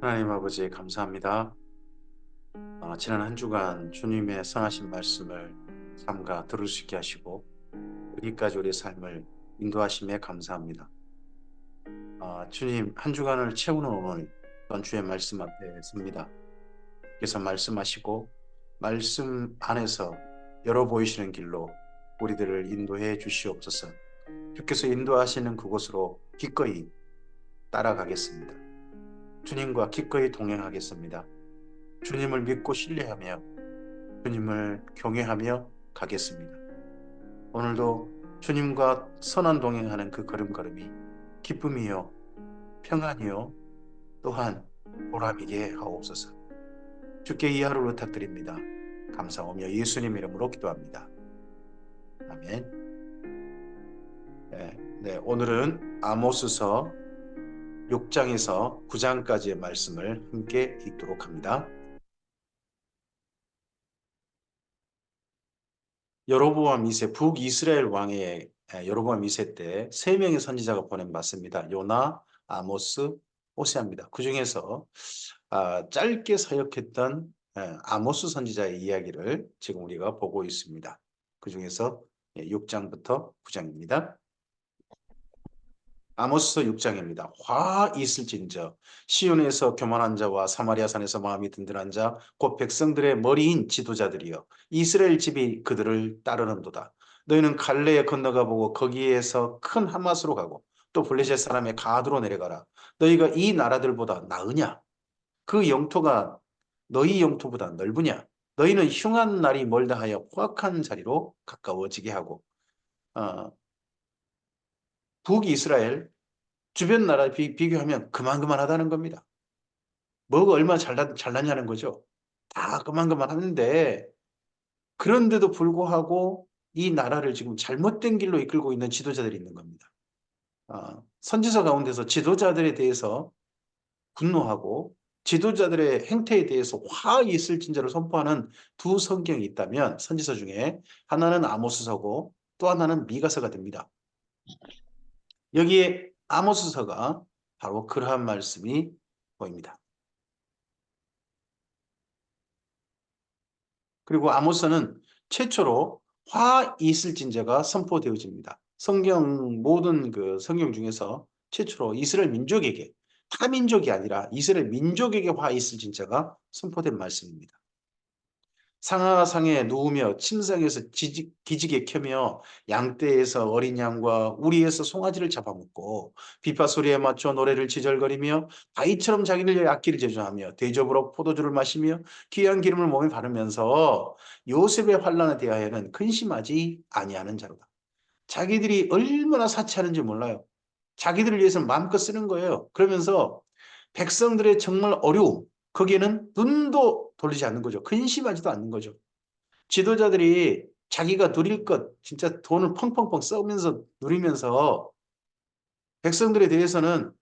하나님 아버지 감사합니다. 지난 한 주간 주님의 선하신 말씀을 삼가 들을 수 있게 하시고 여기까지 우리의 삶을 인도하심에 감사합니다. 주님 한 주간을 채우는 오늘 던 주의 말씀 앞에 섭니다. 그래서 말씀하시고 말씀 안에서 열어 보이시는 길로 우리들을 인도해 주시옵소서. 주께서 인도하시는 그곳으로 기꺼이 따라가겠습니다. 주님과 기꺼이 동행하겠습니다. 주님을 믿고 신뢰하며 주님을 경외하며 가겠습니다. 오늘도 주님과 선한 동행하는 그 걸음걸음이 기쁨이요, 평안이요, 또한 보람이게 하옵소서. 주께 이 하루 부탁드립니다. 감사하며 예수님 이름으로 기도합니다. 아멘. 네, 오늘은 아모스서 6장에서 9장까지의 말씀을 함께 읽도록 합니다. 여로보암 2세 북이스라엘 왕의 여로보암 2세 때 세 명의 선지자가 보낸 맞습니다. 요나, 아모스, 호세아입니다. 그 중에서 짧게 사역했던 아모스 선지자의 이야기를 지금 우리가 보고 있습니다. 그 중에서 6장부터 9장입니다. 아모스서 6장입니다. 화 있을진저 시온에서 교만한 자와 사마리아 산에서 마음이 든든한 자 곧 백성들의 머리인 지도자들이여 이스라엘 집이 그들을 따르는도다. 너희는 갈레에 건너가 보고 거기에서 큰 하맛으로 가고 또 블레셋 사람의 가드로 내려가라. 너희가 이 나라들보다 나으냐? 그 영토가 너희 영토보다 넓으냐? 너희는 흉한 날이 멀다 하여 포악한 자리로 가까워지게 하고 어, 북이스라엘 주변 나라 비교하면 그만하다는 겁니다. 뭐가 얼마나 잘났냐는 거죠. 다 그만하는데 그런데도 불구하고 이 나라를 지금 잘못된 길로 이끌고 있는 지도자들이 있는 겁니다. 선지서 가운데서 지도자들에 대해서 분노하고 지도자들의 행태에 대해서 화 있을 진저를 선포하는 두 성경이 있다면 선지서 중에 하나는 아모스서고 또 하나는 미가서가 됩니다. 여기에 아모스서가 바로 그러한 말씀이 보입니다. 그리고 아모스는 최초로 화 있을진저가 선포되어집니다. 모든 그 성경 중에서 최초로 이스라엘 민족에게, 타민족이 아니라 이스라엘 민족에게 화 있을진저가 선포된 말씀입니다. 상하상에 누우며 침상에서 기지개 켜며 양떼에서 어린 양과 우리에서 송아지를 잡아먹고 비파 소리에 맞춰 노래를 지절거리며 바위처럼 자기를 위해 악기를 제조하며 대접으로 포도주를 마시며 귀한 기름을 몸에 바르면서 요셉의 환난에 대하여는 근심하지 아니하는 자로다. 자기들이 얼마나 사치하는지 몰라요. 자기들을 위해서 마음껏 쓰는 거예요. 그러면서 백성들의 정말 어려움, 거기에는 눈도 돌리지 않는 거죠. 근심하지도 않는 거죠. 지도자들이 자기가 누릴 것, 진짜 돈을 펑펑펑 써면서 누리면서 백성들에 대해서는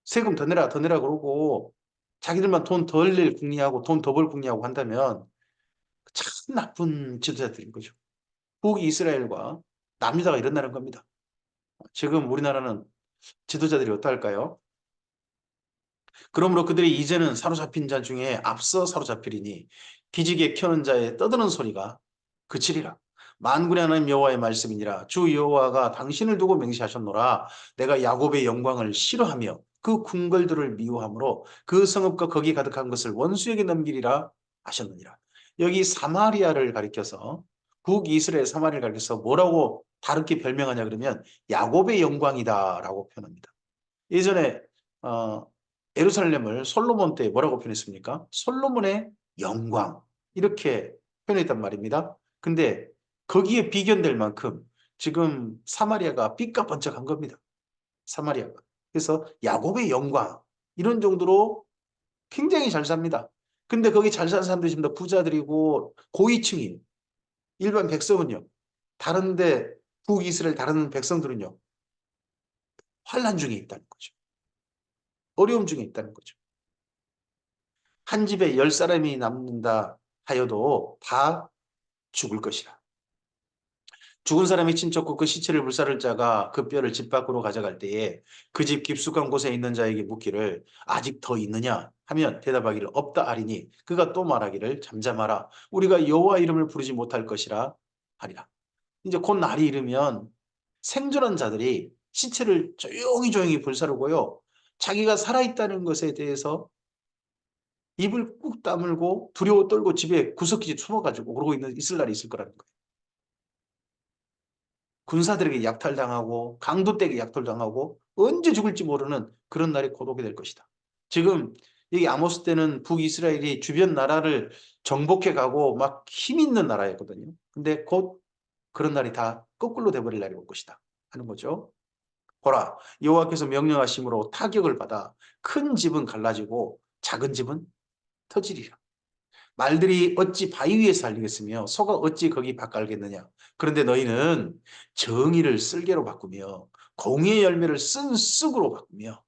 세금 더 내라 그러고 자기들만 돈 덜 낼 궁리하고 돈 더 벌 궁리하고 한다면 참 나쁜 지도자들인 거죠. 북이스라엘과 남유다가 이런다는 겁니다. 지금 우리나라는 지도자들이 어떨까요? 그러므로 그들이 이제는 사로잡힌 자 중에 앞서 사로잡히리니 기지개 켜는 자의 떠드는 소리가 그치리라. 만군의 하나님 여호와의 말씀이니라. 주 여호와가 당신을 두고 맹세하셨노라. 내가 야곱의 영광을 싫어하며 그 궁궐들을 미워하므로 그 성읍과 거기 가득한 것을 원수에게 넘기리라 하셨느니라. 여기 사마리아를 가리켜서 북이스라엘 사마리아를 가리켜서 뭐라고 다르게 별명하냐 그러면 야곱의 영광이다라고 표현합니다. 예전에 어, 예루살렘을 솔로몬 때 뭐라고 표현했습니까? 솔로몬의 영광 이렇게 표현했단 말입니다. 근데 거기에 비견될 만큼 지금 사마리아가 삐까번쩍한 겁니다. 사마리아가. 그래서 야곱의 영광 이런 정도로 굉장히 잘 삽니다. 근데 거기 잘 사는 사람들이 지금 다 부자들이고 고위층이에요. 일반 백성은요. 다른데 북이스라엘 다른 백성들은요. 환란 중에 있다는 거죠. 어려움 중에 있다는 거죠. 한 집에 10사람이 남는다 하여도 다 죽을 것이라. 죽은 사람이 친척고 그 시체를 불사를 자가 그 뼈를 집 밖으로 가져갈 때에 그 집 깊숙한 곳에 있는 자에게 묻기를 아직 더 있느냐 하면 대답하기를 없다 하리니 그가 또 말하기를 잠잠하라 우리가 여호와 이름을 부르지 못할 것이라 하리라. 이제 곧 날이 이르면 생존한 자들이 시체를 조용히 조용히 불사르고요. 자기가 살아있다는 것에 대해서 입을 꾹 다물고 두려워 떨고 집에 구석기지 숨어가지고 그러고 있을 날이 있을 거라는 거예요. 군사들에게 약탈당하고 강도떼게 약탈당하고 언제 죽을지 모르는 그런 날이 곧 오게 될 것이다. 지금 이 아모스 때는 북이스라엘이 주변 나라를 정복해 가고 막 힘 있는 나라였거든요. 근데 곧 그런 날이 다 거꾸로 돼버릴 날이 올 것이다 하는 거죠. 보라, 여호와께서 명령하심으로 타격을 받아 큰 집은 갈라지고 작은 집은 터지리라. 말들이 어찌 바위 위에 살리겠으며 소가 어찌 거기 밭갈겠느냐. 그런데 너희는 정의를 쓸개로 바꾸며 공의의 열매를 쓴 쑥으로 바꾸며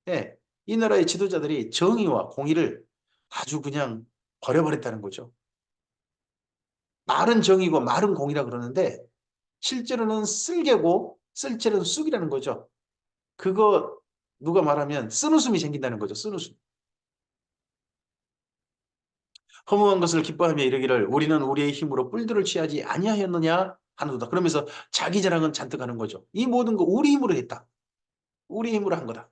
예, 이 나라의 지도자들이 정의와 공의를 아주 그냥 버려버렸다는 거죠. 말은 정의고 말은 공의라 그러는데 실제로는 쓸개고 쓸채는 쑥이라는 거죠. 그거 누가 말하면 쓴웃음이 생긴다는 거죠. 쓴웃음. 허무한 것을 기뻐하며 이르기를 우리는 우리의 힘으로 뿔들을 취하지 아니하였느냐 하는도다. 그러면서 자기 자랑은 잔뜩 하는 거죠. 이 모든 거 우리 힘으로 했다. 우리 힘으로 한 거다.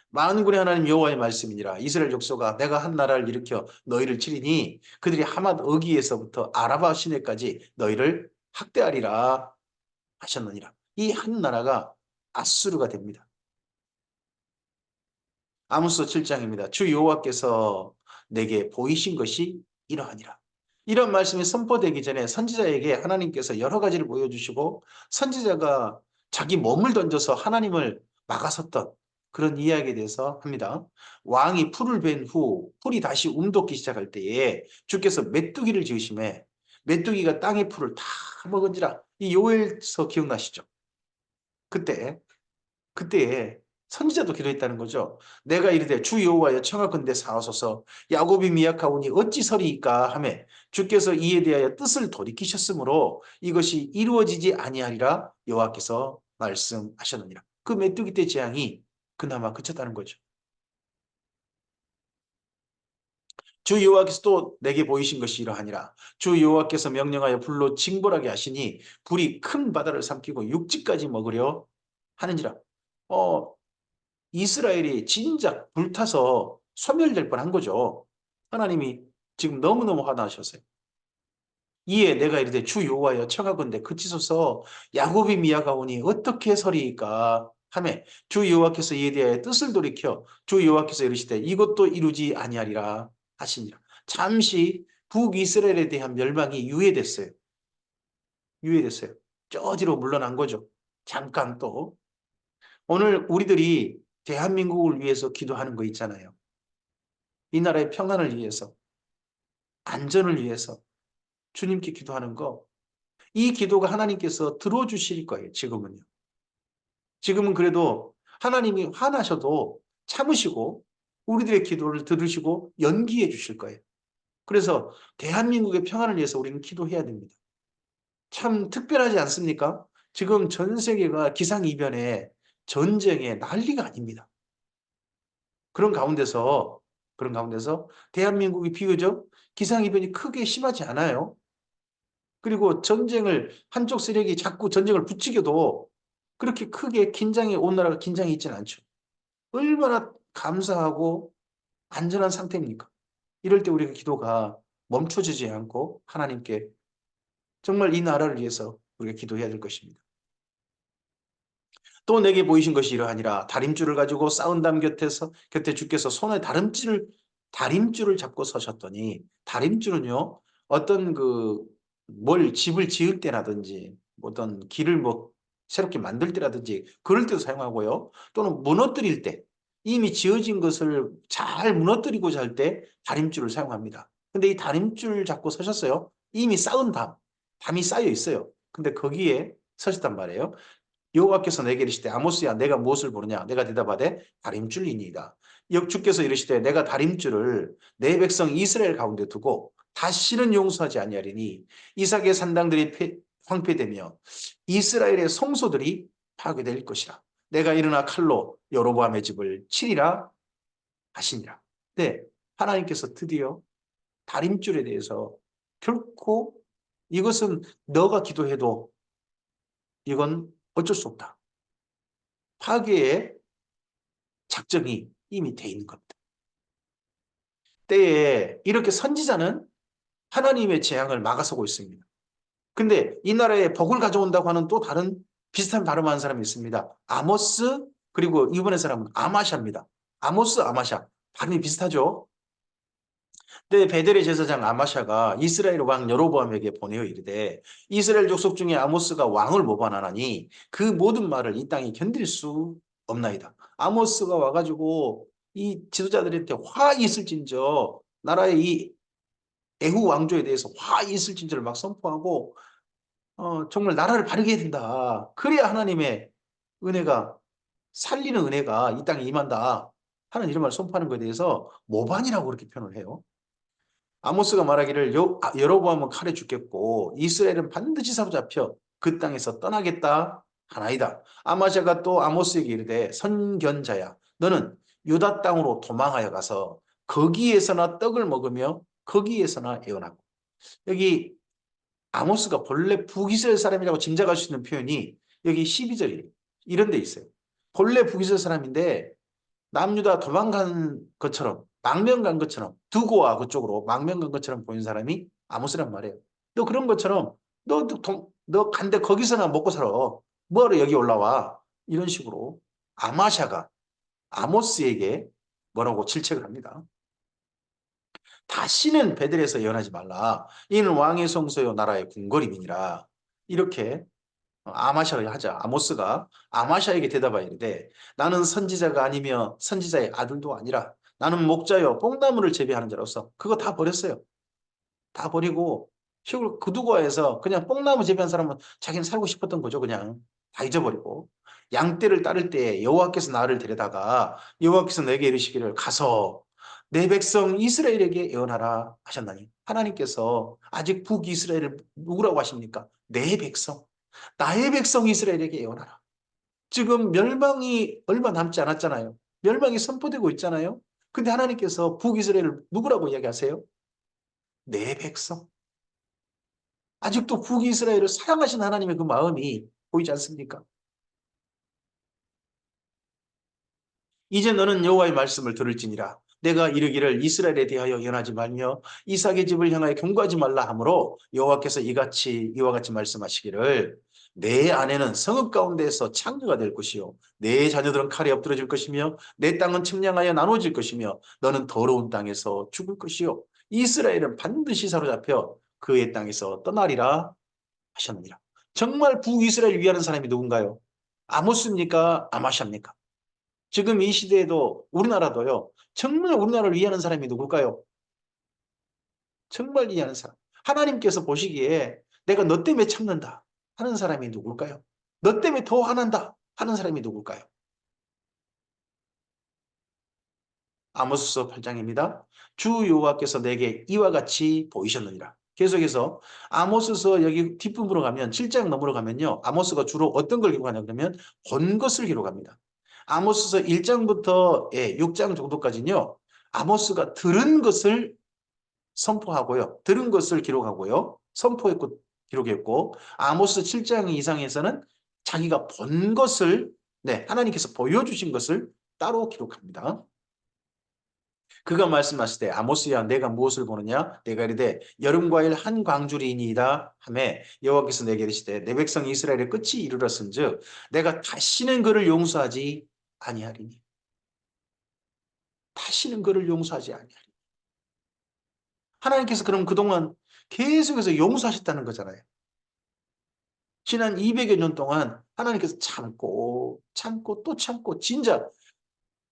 만군의 하나님 여호와의 말씀이니라. 이스라엘 족속아 내가 한 나라를 일으켜 너희를 치리니 그들이 하맛 어기에서부터 아라바 시내까지 너희를 학대하리라 하셨느니라. 이 한 나라가 아수르가 됩니다. 아모스 7장입니다. 주 여호와께서 내게 보이신 것이 이러하니라. 이런 말씀이 선포되기 전에 선지자에게 하나님께서 여러 가지를 보여주시고 선지자가 자기 몸을 던져서 하나님을 막아섰던 그런 이야기에 대해서 합니다. 왕이 풀을 벤 후 풀이 다시 움돋기 시작할 때에 주께서 메뚜기를 지으심에 메뚜기가 땅의 풀을 다 먹은지라. 이 요엘서 기억나시죠? 그때에 선지자도 기도했다는 거죠. 내가 이르되 주 여호와여 청하건대 사하소서 야곱이 미약하오니 어찌 서리이까 하매 주께서 이에 대하여 뜻을 돌이키셨으므로 이것이 이루어지지 아니하리라 여호와께서 말씀하셨느니라. 그 메뚜기 때 재앙이 그나마 그쳤다는 거죠. 주 여호와께서 또 내게 보이신 것이 이러하니라. 주 여호와께서 명령하여 불로 징벌하게 하시니 불이 큰 바다를 삼키고 육지까지 먹으려 하는지라. 어, 이스라엘이 진작 불타서 소멸될 뻔한 거죠. 하나님이 지금 너무너무 화나셨어요. 이에 내가 이르되 주 여호와여 청하건대 그치소서 야곱이 미약하오니 어떻게 서리이까 하매 주 여호와께서 이에 대하여 뜻을 돌이켜 주 여호와께서 이르시되 이것도 이루지 아니하리라 하시니라. 잠시 북이스라엘에 대한 멸망이 유예됐어요. 유예됐어요. 저 뒤로 물러난 거죠. 잠깐 또 오늘 우리들이 대한민국을 위해서 기도하는 거 있잖아요. 이 나라의 평안을 위해서, 안전을 위해서 주님께 기도하는 거, 이 기도가 하나님께서 들어주실 거예요, 지금은요. 지금은 그래도 하나님이 화나셔도 참으시고 우리들의 기도를 들으시고 연기해 주실 거예요. 그래서 대한민국의 평안을 위해서 우리는 기도해야 됩니다. 참 특별하지 않습니까? 지금 전 세계가 기상이변에 전쟁에 난리가 아닙니다. 그런 가운데서 대한민국이 비교적 기상이변이 크게 심하지 않아요. 그리고 전쟁을 한쪽 세력이 자꾸 전쟁을 부추겨도 그렇게 크게 긴장이 온 나라가 긴장이 있지는 않죠. 얼마나 감사하고 안전한 상태입니까? 이럴 때 우리가 기도가 멈춰지지 않고 하나님께 정말 이 나라를 위해서 우리가 기도해야 될 것입니다. 또 내게 보이신 것이 이러하니라. 다림줄을 가지고 싸운 담 곁에 주께서 손에 다림줄을 잡고 서셨더니, 다림줄은요 어떤 뭘 집을 지을 때라든지 어떤 길을 뭐 새롭게 만들 때라든지 그럴 때도 사용하고요. 또는 무너뜨릴 때 이미 지어진 것을 잘 무너뜨리고자 할 때 다림줄을 사용합니다. 근데 이 다림줄 잡고 서셨어요. 이미 쌓은 담이 쌓여 있어요. 근데 거기에 서셨단 말이에요. 여호와께서 내게 이르시되 아모스야 내가 무엇을 보느냐 내가 대답하되 다림줄이니이다. 주께서 이르시되 내가 다림줄을 내 백성 이스라엘 가운데 두고 다시는 용서하지 아니하리니 이삭의 산당들이 황폐되며 이스라엘의 성소들이 파괴될 것이라. 내가 일어나 칼로 여로보암의 집을 치리라 하시니라. 네, 하나님께서 드디어 다림줄에 대해서 결코 이것은 너가 기도해도 이건 어쩔 수 없다. 파괴의 작정이 이미 돼 있는 겁니다. 때에 이렇게 선지자는 하나님의 재앙을 막아서고 있습니다. 근데 이 나라에 복을 가져온다고 하는 또 다른 비슷한 발음하는 사람이 있습니다. 아모스, 그리고 이번에 사람은 아마샤입니다. 아모스, 아마샤. 발음이 비슷하죠? 근데 베델의 제사장 아마샤가 이스라엘 왕 여로보암에게 보내어 이르되 이스라엘 족속 중에 아모스가 왕을 모반하나니 그 모든 말을 이 땅이 견딜 수 없나이다. 아모스가 와가지고 이 지도자들한테 화 있을진저 나라의 이 애후 왕조에 대해서 화 있을진저를 막 선포하고 정말 나라를 바르게 해야 된다. 그래야 하나님의 은혜가 살리는 은혜가 이 땅에 임한다 하는 이런 말을 선포하는 것에 대해서 모반이라고 그렇게 표현을 해요. 아모스가 말하기를 여로보암은 칼에 죽겠고 이스라엘은 반드시 사로잡혀 그 땅에서 떠나겠다 하나이다. 아마샤가 또 아모스에게 이르되 선견자야 너는 유다 땅으로 도망하여 가서 거기에서나 떡을 먹으며 거기에서나 애원하고. 여기 아모스가 본래 북이스라엘 사람이라고 짐작할 수 있는 표현이 여기 12절이에요. 이런 데 있어요. 본래 북이스라엘 사람인데 남유다 도망간 것처럼 망명 간 것처럼 두고와 그쪽으로 망명 간 것처럼 보이는 사람이 아모스란 말이에요. 너 그런 것처럼 너 간데 거기서나 먹고 살아. 뭐하러 여기 올라와. 이런 식으로 아마샤가 아모스에게 뭐라고 질책을 합니다. 다시는 베델에서 예언하지 말라. 이는 왕의 성소요 나라의 궁궐임이니라. 이렇게 아마샤가 하자. 아모스가 아마샤에게 대답하여 이르되 나는 선지자가 아니며 선지자의 아들도 아니라 나는 목자여 뽕나무를 재배하는 자로서 그거 다 버렸어요. 다 버리고 시골 그두고에서 그냥 뽕나무 재배한 사람은 자기는 살고 싶었던 거죠. 그냥 다 잊어버리고 양떼를 따를 때 여호와께서 나를 데려다가 여호와께서 내게 이르시기를 가서 내 백성 이스라엘에게 예언하라 하셨나니 하나님께서 아직 북이스라엘을 누구라고 하십니까? 내 백성. 나의 백성 이스라엘에게 예언하라. 지금 멸망이 얼마 남지 않았잖아요. 멸망이 선포되고 있잖아요. 근데 하나님께서 북이스라엘을 누구라고 이야기하세요? 내 백성. 아직도 북이스라엘을 사랑하신 하나님의 그 마음이 보이지 않습니까? 이제 너는 여호와의 말씀을 들을지니라. 내가 이르기를 이스라엘에 대하여 예언하지 말며 이삭의 집을 향하여 경고하지 말라 하므로 여호와께서 이와 같이 말씀하시기를 내 아내는 성읍 가운데에서 창녀가 될 것이요 내 자녀들은 칼에 엎드러질 것이며 내 땅은 측량하여 나눠질 것이며 너는 더러운 땅에서 죽을 것이요 이스라엘은 반드시 사로잡혀 그의 땅에서 떠나리라 하셨느니라. 정말 북이스라엘 위하는 사람이 누군가요? 아모스입니까? 아마샤입니까? 지금 이 시대에도 우리나라도요. 정말 우리나라를 위하는 사람이 누굴까요? 정말 위하는 사람. 하나님께서 보시기에 내가 너 때문에 참는다 하는 사람이 누굴까요? 너 때문에 더 화난다 하는 사람이 누굴까요? 아모스서 8장입니다. 주 여호와께서 내게 이와 같이 보이셨느니라. 계속해서 아모스서 여기 뒷부분으로 가면 7장 넘으러 가면요. 아모스가 주로 어떤 걸 기록하냐 그러면 본 것을 기록합니다. 아모스서 1장부터 6장 정도까지는요. 아모스가 들은 것을 선포하고요. 들은 것을 기록하고요. 선포했고 기록했고 아모스 7장 이상에서는 자기가 본 것을 하나님께서 보여주신 것을 따로 기록합니다. 그가 말씀하실 때 아모스야 내가 무엇을 보느냐 내가 이르되 여름 과일 한 광주리이니이다 하매 여호와께서 내게 이르시되 내 백성 이스라엘의 끝이 이르렀은즉 내가 다시는 그를 용서하지 아니하리니 다시는 그를 용서하지 아니하리니. 하나님께서 그럼 그동안 계속해서 용서하셨다는 거잖아요. 지난 200여 년 동안 하나님께서 참고 참고 또 참고 진짜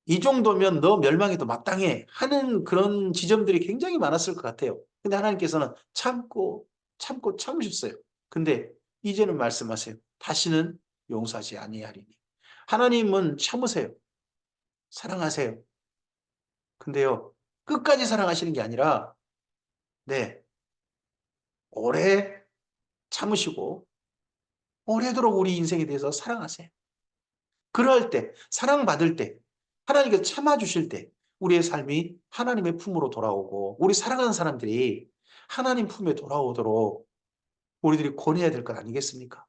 이 정도면 너 멸망에도 마땅해 하는 그런 지점들이 굉장히 많았을 것 같아요. 근데 하나님께서는 참고 참고 참으셨어요. 근데 이제는 말씀하세요. 다시는 용서하지 아니하리니. 하나님은 참으세요. 사랑하세요. 근데요. 끝까지 사랑하시는 게 아니라 오래 참으시고 오래도록 우리 인생에 대해서 사랑하세요. 그럴 때, 사랑받을 때, 하나님께서 참아주실 때 우리의 삶이 하나님의 품으로 돌아오고 우리 사랑하는 사람들이 하나님 품에 돌아오도록 우리들이 권해야 될 것 아니겠습니까?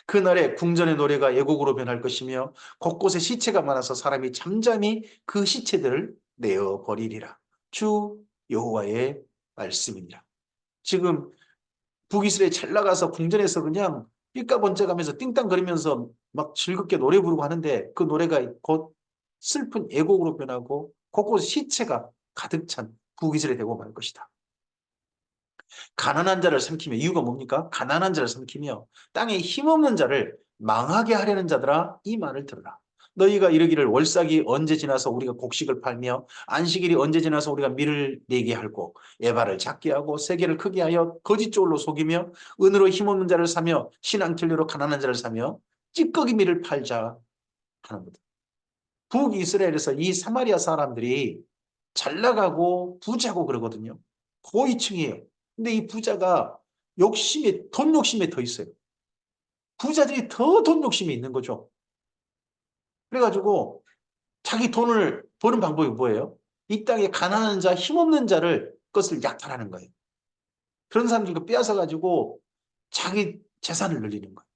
그날에 궁전의 노래가 애곡으로 변할 것이며 곳곳에 시체가 많아서 사람이 잠잠히 그 시체들을 내어 버리리라. 주 여호와의 말씀이니라. 지금 북이스라엘 잘 나가서 궁전에서 그냥 삐까번쩍하면서 띵땅거리면서 막 즐겁게 노래 부르고 하는데 그 노래가 곧 슬픈 애곡으로 변하고 곳곳 시체가 가득 찬 북이스라엘이 되고 말 것이다. 가난한 자를 삼키며 이유가 뭡니까? 가난한 자를 삼키며 땅에 힘없는 자를 망하게 하려는 자들아 이 말을 들으라. 너희가 이르기를 월삭이 언제 지나서 우리가 곡식을 팔며 안식일이 언제 지나서 우리가 밀을 내게 하고 에바를 작게 하고 세계를 크게 하여 거짓 조울로 속이며 은으로 힘없는 자를 사며 신앙틀리로 가난한 자를 사며 찌꺼기 밀을 팔자 하는 거다. 북이스라엘에서 이 사마리아 사람들이 잘 나가고 부자고 그러거든요. 고위층이에요. 근데 이 부자가 돈 욕심에 더 있어요. 부자들이 더 돈 욕심이 있는 거죠. 그래가지고 자기 돈을 버는 방법이 뭐예요? 이 땅에 가난한 자, 힘없는 자를 것을 약탈하는 거예요. 그런 사람들도 빼앗아가지고 자기 재산을 늘리는 거예요.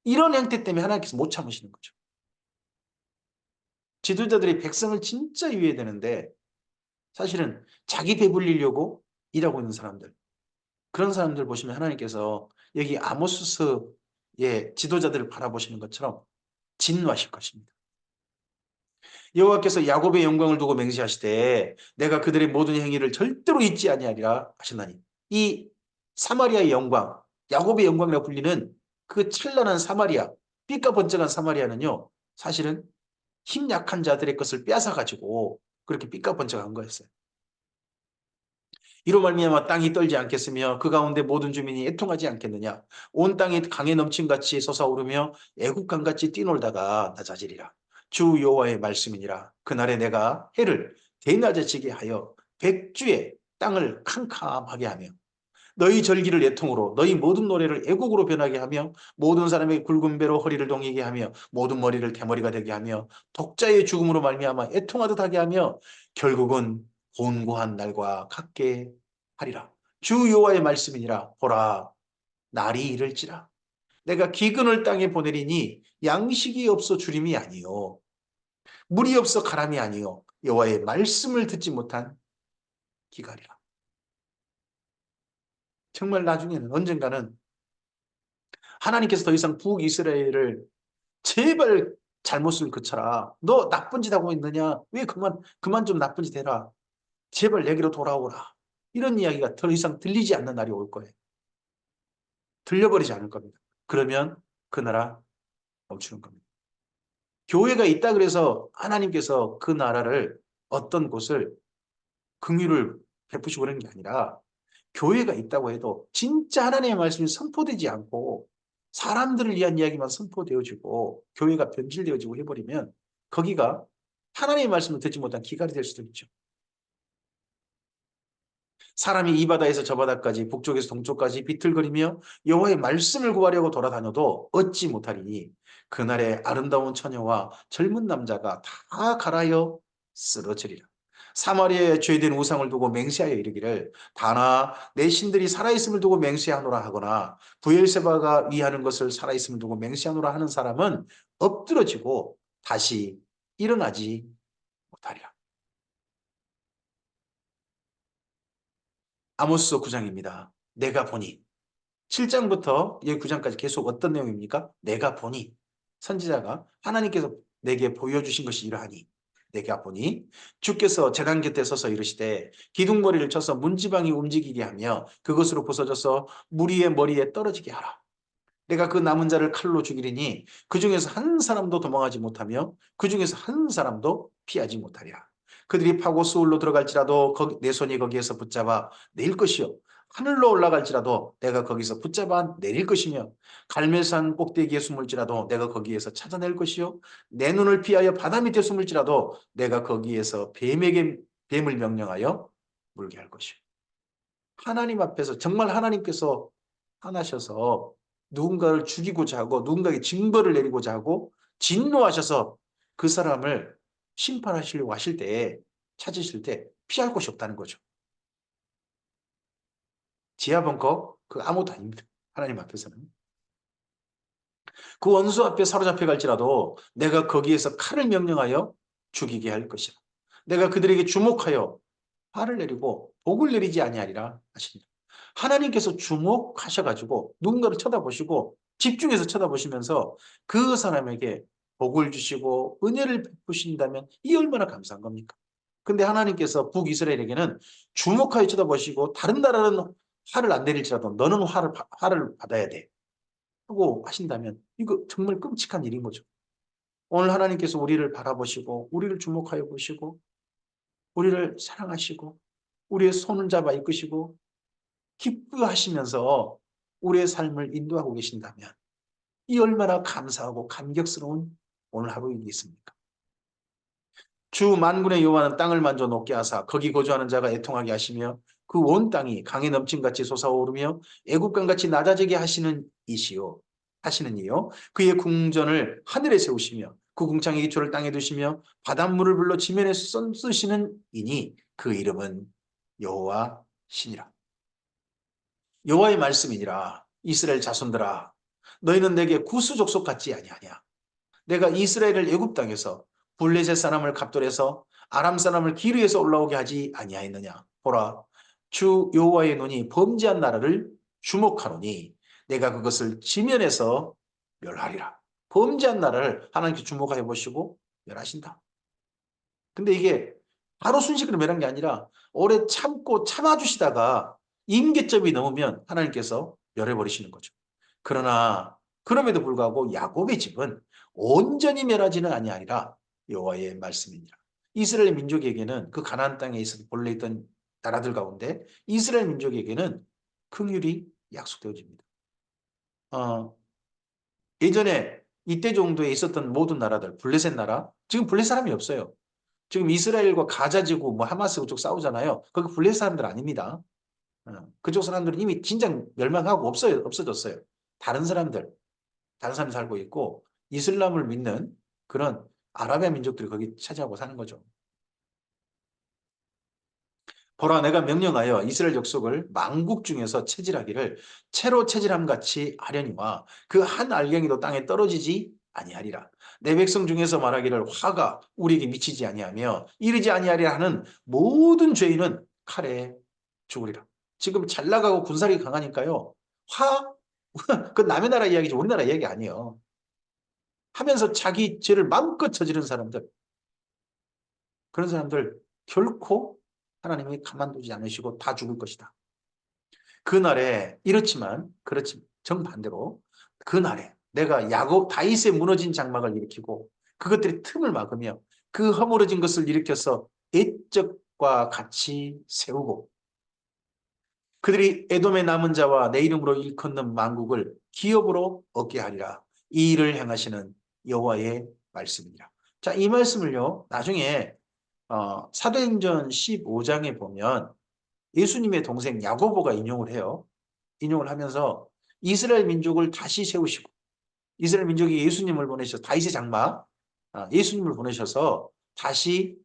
이런 행태 때문에 하나님께서 못 참으시는 거죠. 지도자들이 백성을 진짜 위해야 되는데 사실은 자기 배불리려고 일하고 있는 사람들. 그런 사람들 보시면 하나님께서 여기 아모스의 지도자들을 바라보시는 것처럼 진노하실 것입니다. 여호와께서 야곱의 영광을 두고 맹세하시되 내가 그들의 모든 행위를 절대로 잊지 아니하리라 하셨나니 이 사마리아의 영광, 야곱의 영광이라고 불리는 그 찬란한 사마리아, 삐까번쩍한 사마리아는요. 사실은 힘 약한 자들의 것을 빼앗아가지고 그렇게 삐까번쩍한 거였어요. 이로 말미암아 땅이 떨지 않겠으며 그 가운데 모든 주민이 애통하지 않겠느냐. 온 땅이 강에 넘친같이 솟아오르며 애국강같이 뛰놀다가 낮아지리라. 주 여호와의 말씀이니라. 그날에 내가 해를 대낮에 지게 하여 백주에 땅을 캄캄하게 하며 너희 절기를 애통으로 너희 모든 노래를 애곡으로 변하게 하며 모든 사람의 굵은 배로 허리를 동이게 하며 모든 머리를 대머리가 되게 하며 독자의 죽음으로 말미암아 애통하듯 하게 하며 결국은 곤고한 날과 같게 하리라. 주 여호와의 말씀이니라. 보라 날이 이를지라. 내가 기근을 땅에 보내리니 양식이 없어 주림이 아니요 물이 없어 가람이 아니요 여호와의 말씀을 듣지 못한 기갈이라. 정말 나중에는 언젠가는 하나님께서 더 이상 북이스라엘을 제발 잘못을 그쳐라. 너 나쁜 짓 하고 있느냐? 왜 그만 좀 나쁜 짓 해라. 제발 내게로 돌아오라. 이런 이야기가 더 이상 들리지 않는 날이 올 거예요. 들려버리지 않을 겁니다. 그러면 그 나라 멈추는 겁니다. 교회가 있다 그래서 하나님께서 그 나라를 어떤 곳을 긍휼을 베푸시고 그런 게 아니라 교회가 있다고 해도 진짜 하나님의 말씀이 선포되지 않고 사람들을 위한 이야기만 선포되어지고 교회가 변질되어지고 해버리면 거기가 하나님의 말씀을 듣지 못한 기갈이 될 수도 있죠. 사람이 이 바다에서 저 바다까지 북쪽에서 동쪽까지 비틀거리며 여호와의 말씀을 구하려고 돌아다녀도 얻지 못하리니 그날에 아름다운 처녀와 젊은 남자가 다 갈아여 쓰러지리라. 사마리아의 죄된 우상을 두고 맹세하여 이르기를 다나 내 신들이 살아있음을 두고 맹세하노라 하거나 부엘세바가 위하는 것을 살아있음을 두고 맹세하노라 하는 사람은 엎드러지고 다시 일어나지 못하리라. 아모스 9장입니다. 내가 보니 7장부터 9장까지 계속 어떤 내용입니까? 내가 보니 선지자가 하나님께서 내게 보여주신 것이 이러하니 내가 보니 주께서 제단 곁에 서서 이르시되 기둥머리를 쳐서 문지방이 움직이게 하며 그것으로 부서져서 무리의 머리에 떨어지게 하라. 내가 그 남은 자를 칼로 죽이리니 그 중에서 한 사람도 도망하지 못하며 그 중에서 한 사람도 피하지 못하리라. 그들이 파고 수울로 들어갈지라도 내 손이 거기에서 붙잡아 내릴 것이요 하늘로 올라갈지라도 내가 거기서 붙잡아 내릴 것이며 갈멜산 꼭대기에 숨을지라도 내가 거기에서 찾아낼 것이요 내 눈을 피하여 바다 밑에 숨을지라도 내가 거기에서 뱀을 명령하여 물게 할 것이요. 하나님 앞에서 정말 하나님께서 화나셔서 누군가를 죽이고자 하고 누군가에게 징벌을 내리고자 하고 진노하셔서 그 사람을 심판하시려고 하실 때 찾으실 때 피할 곳이 없다는 거죠. 지하 벙커 그 아무것도 아닙니다. 하나님 앞에서는. 그 원수 앞에 사로잡혀 갈지라도 내가 거기에서 칼을 명령하여 죽이게 할 것이라. 내가 그들에게 주목하여 화를 내리고 복을 내리지 아니하리라 하십니다. 하나님께서 주목하셔가지고 누군가를 쳐다보시고 집중해서 쳐다보시면서 그 사람에게 복을 주시고 은혜를 베푸신다면 이 얼마나 감사한 겁니까? 근데 하나님께서 북이스라엘에게는 주목하여 쳐다보시고 다른 나라는 화를 안 내릴지라도 너는 화를 받아야 돼 하고 하신다면 이거 정말 끔찍한 일인 거죠. 오늘 하나님께서 우리를 바라보시고 우리를 주목하여 보시고 우리를 사랑하시고 우리의 손을 잡아 이끄시고 기뻐하시면서 우리의 삶을 인도하고 계신다면 이 얼마나 감사하고 감격스러운 오늘 하루이겠습니까? 주 만군의 여호와는 땅을 만져 높게 하사 거기 거주하는 자가 애통하게 하시며 그 온 땅이 강에 넘침같이 솟아오르며 애국강같이 낮아지게 하시는 이요 그의 궁전을 하늘에 세우시며 그 궁창의 기초를 땅에 두시며 바닷물을 불러 지면에 쏟으시는 이니 그 이름은 여호와시니라. 여호와의 말씀이니라. 이스라엘 자손들아 너희는 내게 구수족속 같지 아니하냐. 내가 이스라엘을 애굽 땅에서 블레셋 사람을 갑돌에서 아람 사람을 기르에서 올라오게 하지 아니하였느냐. 보라 주 여호와의 눈이 범죄한 나라를 주목하노니 내가 그것을 지면에서 멸하리라. 범죄한 나라를 하나님께 주목하여 보시고 멸하신다. 근데 이게 바로 순식간에 멸한 게 아니라 오래 참고 참아주시다가 임계점이 넘으면 하나님께서 멸해버리시는 거죠. 그러나 그럼에도 불구하고 야곱의 집은 온전히 멸하지는 아니하리라 여호와의 말씀이니라. 이스라엘 민족에게는 그 가나안 땅에 있어서 본래 있던 나라들 가운데 이스라엘 민족에게는 긍휼이 약속되어집니다. 예전에 이때 정도에 있었던 모든 나라들, 블레셋 나라, 지금 블레셋 사람이 없어요. 지금 이스라엘과 가자지구, 뭐 하마스 그쪽 싸우잖아요. 거기 블레셋 사람들 아닙니다. 그쪽 사람들은 이미 진작 멸망하고 없어졌어요. 다른 사람들, 다른 사람이 살고 있고 이슬람을 믿는 그런 아라비아 민족들이 거기 차지하고 사는 거죠. 보라 내가 명령하여 이스라엘 족속을 만국 중에서 체질하기를 채로 체질함 같이 하려니와 그 한 알갱이도 땅에 떨어지지 아니하리라. 내 백성 중에서 말하기를 화가 우리에게 미치지 아니하며 이르지 아니하리라 하는 모든 죄인은 칼에 죽으리라. 지금 잘 나가고 군사력이 강하니까요. 그 남의 나라 이야기지 우리나라 이야기 아니에요. 하면서 자기 죄를 마음껏 저지른 사람들, 그런 사람들 결코 하나님이 가만두지 않으시고 다 죽을 것이다. 그날에 그렇지 정반대로 그날에 내가 야곱 다윗의 무너진 장막을 일으키고 그것들이 틈을 막으며 그 허물어진 것을 일으켜서 옛적과 같이 세우고 그들이 에돔의 남은 자와 내 이름으로 일컫는 만국을 기업으로 얻게 하리라. 이 일을 행하시는 여호와의 말씀이니라. 자, 이 말씀을요. 나중에 사도행전 15장에 보면 예수님의 동생 야고보가 인용을 해요. 인용을 하면서 이스라엘 민족을 다시 세우시고 이스라엘 민족이 예수님을 보내셔서 다윗의 장막 예수님을 보내셔서 다시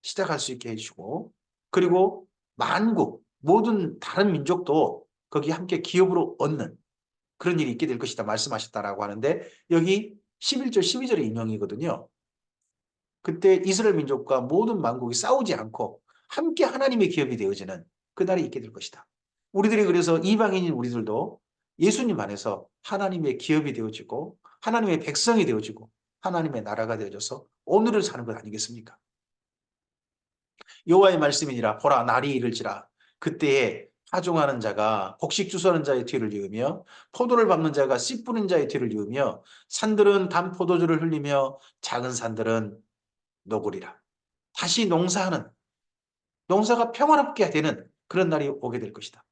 시작할 수 있게 해주시고 그리고 만국 모든 다른 민족도 거기 함께 기업으로 얻는 그런 일이 있게 될 것이다 말씀하셨다라고 하는데 여기 11절 12절의 인용이거든요. 그때 이스라엘 민족과 모든 만국이 싸우지 않고 함께 하나님의 기업이 되어지는 그날이 있게 될 것이다. 우리들이 그래서 이방인인 우리들도 예수님 안에서 하나님의 기업이 되어지고 하나님의 백성이 되어지고 하나님의 나라가 되어져서 오늘을 사는 것 아니겠습니까? 여호와의 말씀이니라 보라 날이 이를지라 그때에 하종하는 자가 곡식 주소하는 자의 뒤를 이으며 포도를 밟는 자가 씨 뿌린 자의 뒤를 이으며 산들은 단 포도주를 흘리며 작은 산들은 녹으리라. 다시 농사가 평화롭게 되는 그런 날이 오게 될 것이다.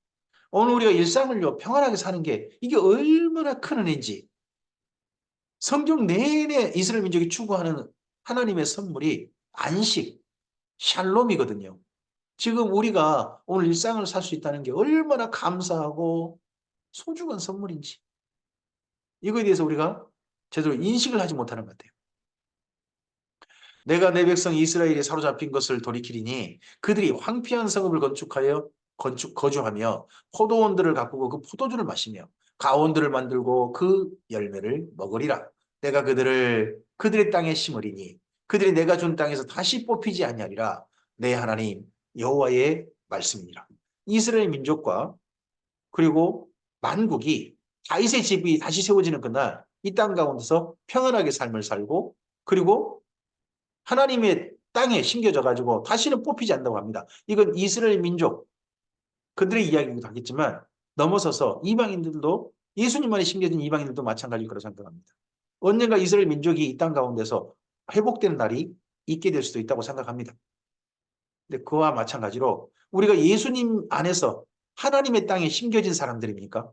오늘 우리가 일상을요 평안하게 사는 게 이게 얼마나 큰 은혜인지 성경 내내 이스라엘 민족이 추구하는 하나님의 선물이 안식, 샬롬이거든요. 지금 우리가 오늘 일상을 살 수 있다는 게 얼마나 감사하고 소중한 선물인지 이거에 대해서 우리가 제대로 인식을 하지 못하는 것 같아요. 내가 내 백성 이스라엘이 사로잡힌 것을 돌이키리니 그들이 황폐한 성읍을 거주하며 포도원들을 가꾸고 그 포도주를 마시며 가온들을 만들고 그 열매를 먹으리라. 내가 그들의 땅에 심으리니 그들이 내가 준 땅에서 다시 뽑히지 아니하리라. 내 하나님 여호와의 말씀이니라. 이스라엘 민족과 그리고 만국이 다윗의 집이 다시 세워지는 그날 이 땅 가운데서 평안하게 삶을 살고 그리고 하나님의 땅에 심겨져 가지고 다시는 뽑히지 않는다고 합니다. 이건 이스라엘 민족 그들의 이야기이기도 하겠지만 넘어서서 이방인들도 예수님 안에 심겨진 이방인들도 마찬가지일 거라고 생각합니다. 언젠가 이스라엘 민족이 이 땅 가운데서 회복되는 날이 있게 될 수도 있다고 생각합니다. 근데 그와 마찬가지로 우리가 예수님 안에서 하나님의 땅에 심겨진 사람들입니까?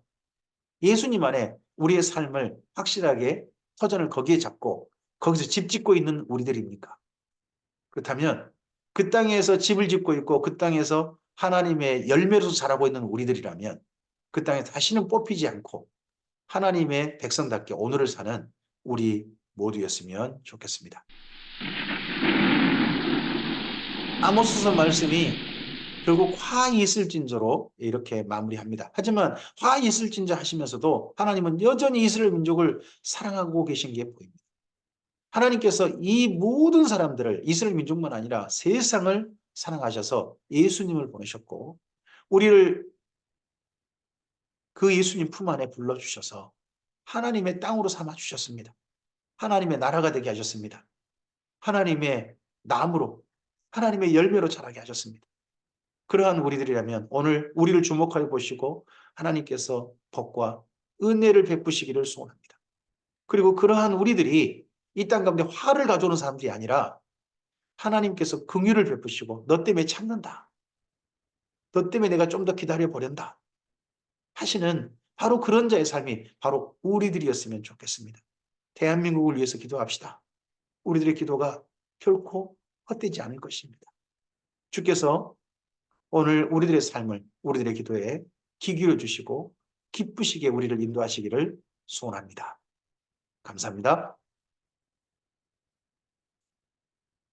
예수님 안에 우리의 삶을 확실하게 터전을 거기에 잡고 거기서 집 짓고 있는 우리들입니까? 그렇다면 그 땅에서 집을 짓고 있고 그 땅에서 하나님의 열매로서 자라고 있는 우리들이라면 그 땅에 다시는 뽑히지 않고 하나님의 백성답게 오늘을 사는 우리 모두였으면 좋겠습니다. 아모스서 말씀이 결국 화이슬진저로 이렇게 마무리합니다. 하지만 화이슬진저 하시면서도 하나님은 여전히 이스라엘 민족을 사랑하고 계신 게 보입니다. 하나님께서 이 모든 사람들을 이스라엘 민족만 아니라 세상을 사랑하셔서 예수님을 보내셨고 우리를 그 예수님 품 안에 불러주셔서 하나님의 땅으로 삼아주셨습니다. 하나님의 나라가 되게 하셨습니다. 하나님의 나무로 하나님의 열매로 자라게 하셨습니다. 그러한 우리들이라면 오늘 우리를 주목하여 보시고 하나님께서 복과 은혜를 베푸시기를 소원합니다. 그리고 그러한 우리들이 이 땅 가운데 화를 가져오는 사람들이 아니라 하나님께서 긍휼을 베푸시고 너 때문에 참는다. 너 때문에 내가 좀 더 기다려 보련다. 하시는 바로 그런 자의 삶이 바로 우리들이었으면 좋겠습니다. 대한민국을 위해서 기도합시다. 우리들의 기도가 결코 헛되지 않을 것입니다. 주께서 오늘 우리들의 삶을 우리들의 기도에 귀 기울여 주시고 기쁘시게 우리를 인도하시기를 소원합니다. 감사합니다.